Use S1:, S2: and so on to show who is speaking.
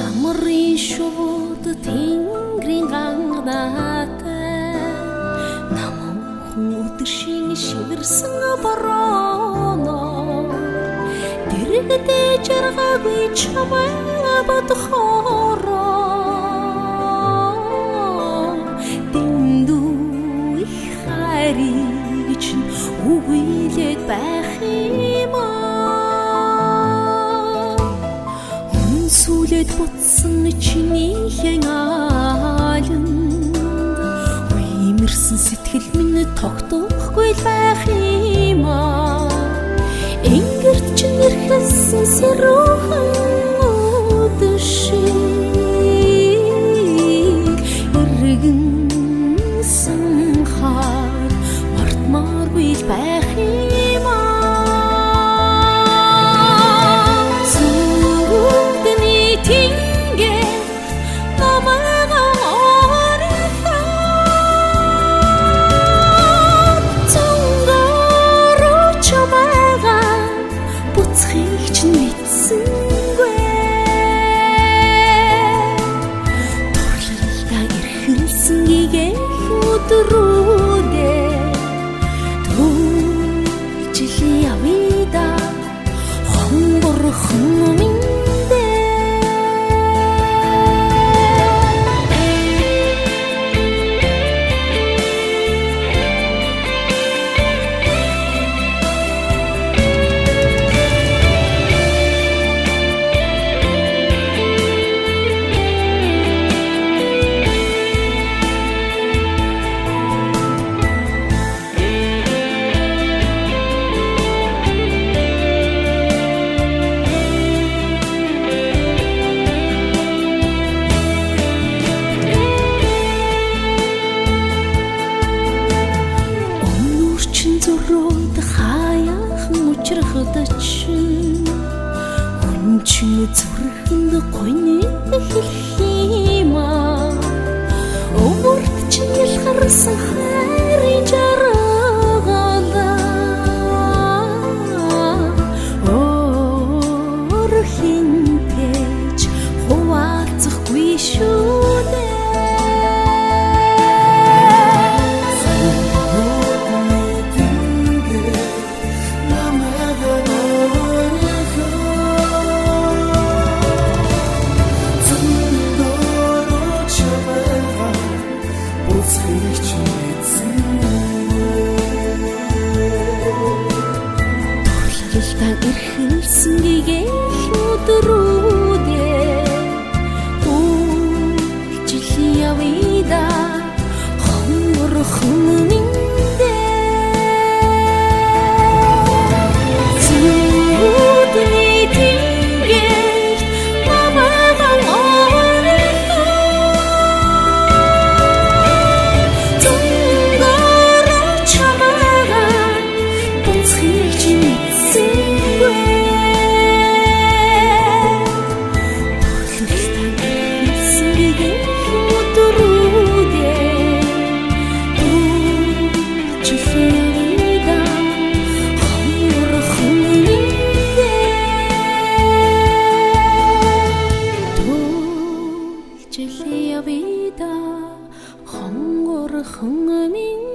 S1: Амрын шууд тэнгэрийн гангатай намхан өдөршин шивэрсэн борооно дэрэгдээ жаргаагүй чамаа бодохороо дэндүү их хариж үгүйлээд байх юм сүлээд бутсан чиний хянгалан үемэрсэн сэтгэл минь тогтохгүй байх юм энгэрт чин эрхэсэн сэрүүхэн өдөшиг иргэнсэн хаад мартмааргүй байх юм зүрхэнд гойны хэлхийма өмөрт чинь ялхарсан хайрын жаргала орхинтэж хуваалцахгүй шүү дээ эрхэлсэн гээх өдрүүдээ үржил явъя хонхорхон миндээ зүудний тэнгэрт намайг зөнгөөрөө чамайг буцхийж Хангор хангамин